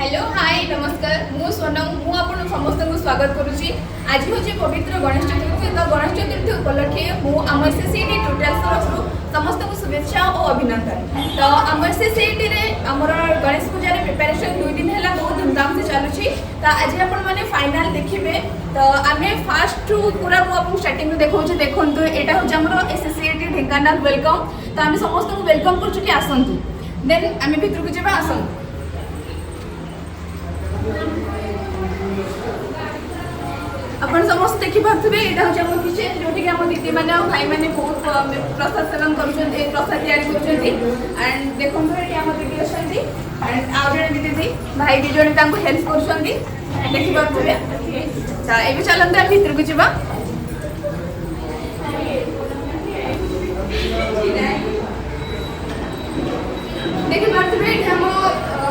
Hello hi नमस्कार मु सोनम मु आपन समस्त को स्वागत करूची। आज होची पवित्र गणेश चतुर्थी। तो गणेश चतुर्थी उपलक्षे मु आम एसएससीटी टोटल तरफ समस्त को शुभेच्छा और अभिनंदन। तो आम एसएससीटी रे हमर गणेश पूजा रे प्रिपरेशन 2 दिन हैला बहुत धूमधाम से चालुची। तो आज आपण माने फाइनल देखिबे। तो आमे फास्ट टू पूरा मु आपन स्टार्टिंग में देखौची देखंतु एटा होची हमर एसएससीटी ढेंकानाल वेलकम। तो आमे समस्त को वेलकम करछु कि आसंतु देन आमे भितर को जेबा आसंतु। अपन समस्त देखि पाथबे एटा हो हम किचन जोटी के हम दीदी माने और भाई माने बहुत प्रसाद सेवन करूछन ए प्रसाद तैयारी करूछन एंड देखन तो एटी हम दीदी अछंती एंड आ जणे दीदी भाई भी जणे तांको हेल्प करूछन देखि पाथबे। ता एबे चलन त भीतर को जिबा। देखि पाथबे एटी हम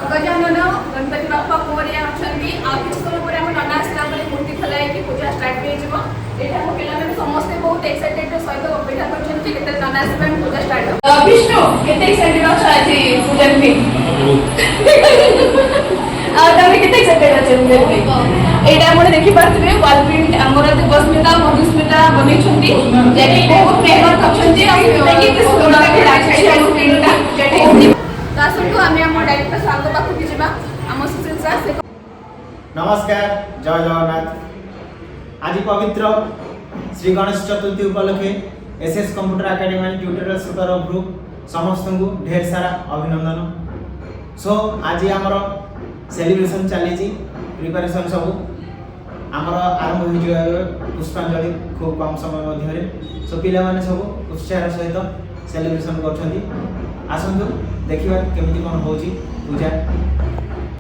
गजानन गणपति बाप्पा मोरिया अछंती आ कुछ समय पर हम नना आसला परे मूर्ति खलाए कि पूजा स्टार्ट हो जिवो। एटा हम पिला माने समस्त बहुत एक्साइटेड सहित अपेक्षा करछन कि केते नना आसबे पूजा स्टार्ट हो। विष्णु केते एक्साइटेड अछ आज पूजा में आ तमे केते एक्साइटेड अछ पूजा में एटा हम देखि पाथबे वॉल प्रिंट हमर देवस्मिता मधुस्मिता बनै छथि जेकी बहुत मेहनत करछन आ केते सुंदर के लागै छै प्रिंटटा जेटी तासको आमे हम डायरेक्टर साल पाखु कि जिबा हम सुशील सर। नमस्कार जय जगन्नाथ। आज पवित्र Shri Ganesh Chaturthi उपलक्षे SS computer academy tutorials तरफ समस्त को ढेर सारा अभिनंदन। सो आज आमर सेलिब्रेशन चली प्रिपरेशन सब आमर आरंभ हो पुष्पांजलि खूब कम समय मध्य। सो पिला माने सब उत्साह सहित सेलिब्रेशन कर आसतु देखिबा केमिति कोन होची पूजा।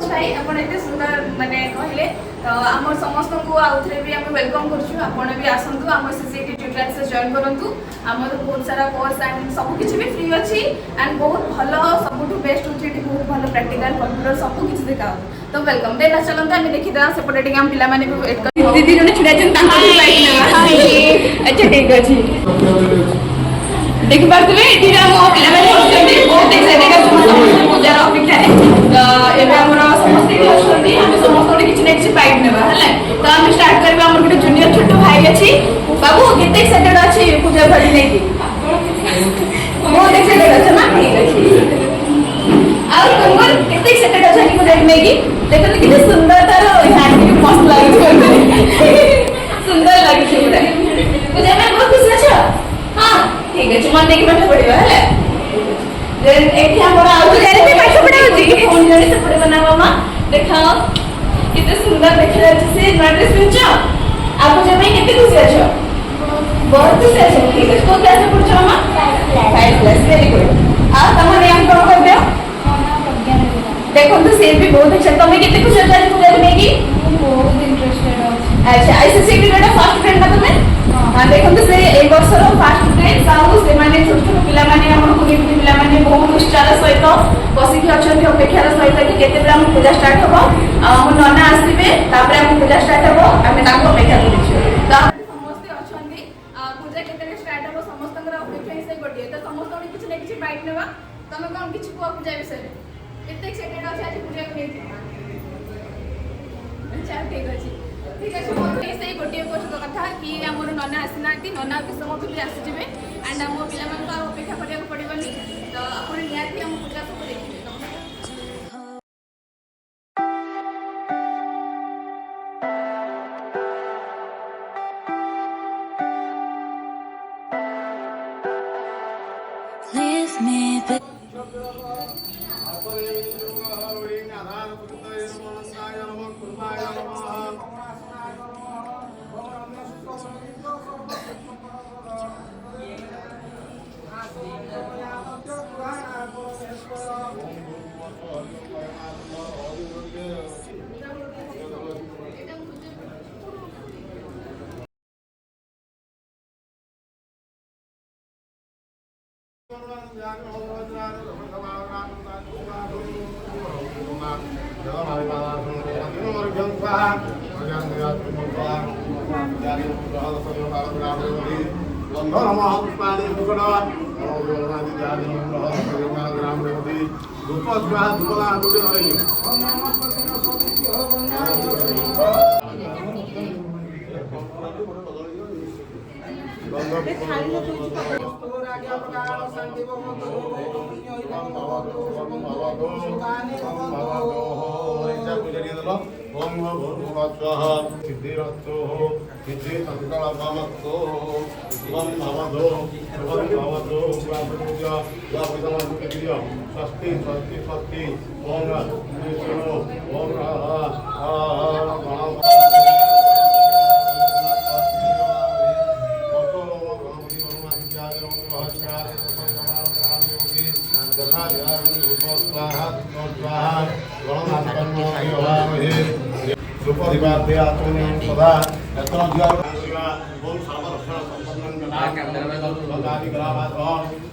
भाई आपण एते सुंदर माने कहले तो हम समस्त को आउथरे भी हम वेलकम करछु। आपण भी आसंतु हम एसएससीटी ट्यूटोरियल से जॉइन करंतु। हमर बहुत सारा कोर्स एंड सब किछि भी फ्री अछि एंड बहुत भलो सबटु बेस्ट होछि एटी बहुत भलो प्रैक्टिकल कंप्यूटर सब किछि देखाउ। तो वेलकम देना चलन तो हम देखि दा सेपटे टिक हम पिला माने को एड कर दीदी जने छुडा जन तांको लाइक ना अच्छा ठीक अछि देखि पारतबे एटी हम पिला माने होछथि बहुत एक्साइटेड अछि पूजा अपेक्षा तो एबे हमरा समस्त के होछथि हम समस्त के किछि ने किछि पाइट नेबा हले। तो हम स्टार्ट करबा हमर गोटे जूनियर छोटो भाई अछि बाबू केते एक्साइटेड अछि पूजा भरी नै की बहुत एक्साइटेड अछि ना ठीक अछि और तुमर केते एक्साइटेड अछि पूजा नै की देखन किते सुंदर तारो हैंड के मस्त लागै छै सुंदर लागै छै पूजा में बहुत खुश अछि। हां ठीक अछि मन देख बैठ पड़िबा हले देन एठी हमरा आउ जारे भी पाठ पढाउची फोन जने से पढे बना मामा देखाओ किते सुंदर देखला से ड्रेस पिनछो आपको जब में किते खुशी अछि बहुत खुशी अछि ठीक अछि को क्लास में पढछो मामा 5 क्लास वेरी गुड आ तमने हम कोन कर दियो देखो तो से भी बहुत अच्छा तमे किते खुशी अछि पूजा में की बहुत इंटरेस्टेड अछि। अच्छा आईसीसीटी रे फर्स्ट फ्रेंड ना तमे हां देखो तो से एक वर्ष रो फर्स्ट फ्रेंड साउ से माने छोट छोट पिला माने हमर कुनी पिला माने बहुत उत्साह सहित बसिकी अछंती अपेक्षार सहित कि केते बेला हम पूजा स्टार्ट होबो हम नना आसीबे तापर हम पूजा स्टार्ट होबो हमें ताको अपेक्षा करिछु। तो समस्त अछंती पूजा केते स्टार्ट होबो समस्तकर अपेक्षा से गोटे तो समस्त ने किछ ने किछ बाइट नेबा तमे कोन किछ को पूजा विषय केते एक्साइटेड अछि आज पूजा को नै। अच्छा ठीक अछि ठीक अछि मोर से गोटे कथा कि हमर नना आसीनांती नना के समय भी आसी जिवे एंड हम पिला मन का अपेक्षा करिया पड़िबनी। तो आपण नियाती हम पूजा सब देखिबे। Leave me but Gracias. स्वस्ति स्वस्ति स्वस्ति ओम विष्णु ओम सुपरिवार्ते आत्मनियं सदा यत्र ज्ञानविवा ओम सर्वरक्षण संपन्नं गणाकान्दादि ग्रामात्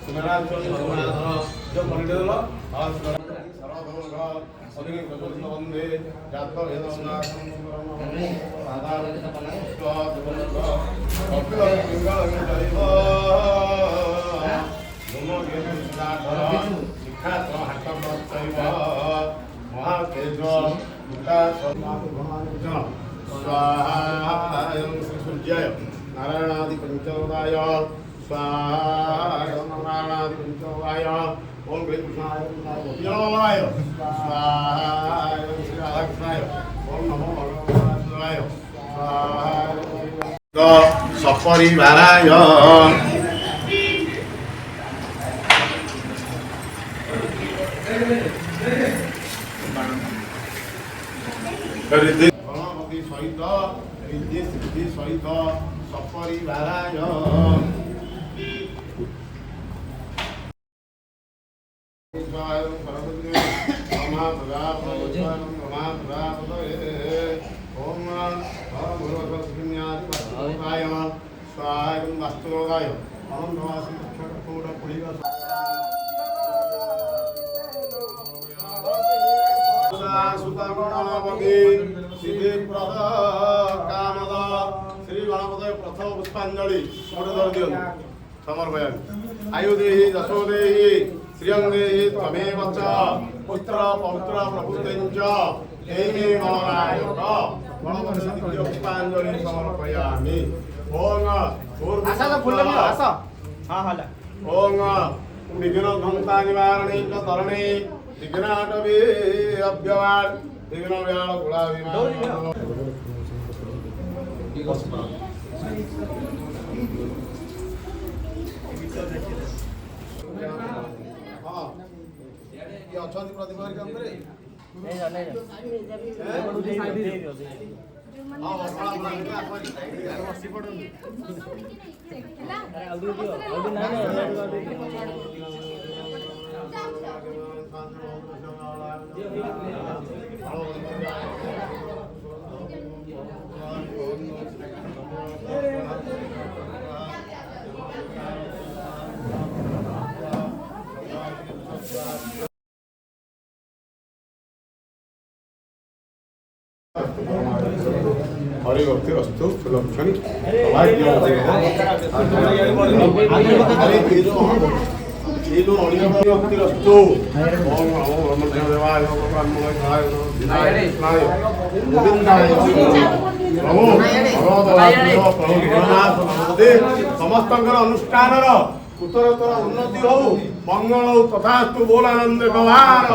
सुमराचोनि सुमराधर जो परिडेल और सर्वभोग सदिनि प्रकृति वन्दे जात वेदनाथं परमं आधार स्वाद वन्दो कपिल पिंगल जैव नमो गेनु साधर शिक्षा हातम चैव महातेज मुक्ता सर्वात् भगवान् स्वाहायं श्री सूर्याय नारायणादि पंचोदाय स्वाहायं नारायणादि पंचोदाय ओम कृष्णाय योगाय स्वाहायं श्री राधाकृष्णाय ओम नमो भगवते स्वाहाय सपरिवाराय गणपति सहित रिद्धि सिद्धि सहित सपरिवाराय स्वाहाय सुतगणपति सिद्धिप्रद कामद श्री गणपति प्रथम पुष्पांजलि गोटे धर दियो समर्पयामि आयु देहि दशो देहि श्रियं देहि त्वमेव च पुत्र पौत्र प्रभुतेञ्च देहि गणनायक गणपति सिद्धि पुष्पांजलि समर्पयामि ओम आशा तो फुल लगी आशा हां हाला ओम विघ्न ध्वंसा निवारणे च तरणे विघ्नाटवे अभ्यवान विघ्न व्याळ गुला विमान हां ये अछंती प्रतिभारी काम करे नहीं हां बसी पड़ो हरि भक्ति अस्तु सुलक्षणी भक्ति अस्तु ओम नमो ब्रह्मदेवाय ब्रह्मदेवाय गोविंदाय नमो भगवताय प्रभु जगन्नाथ नमोदे समस्त अनुष्ठान उत्तरोत्तर उन्नति हो मंगल तथास्तु बोल आनंद गवार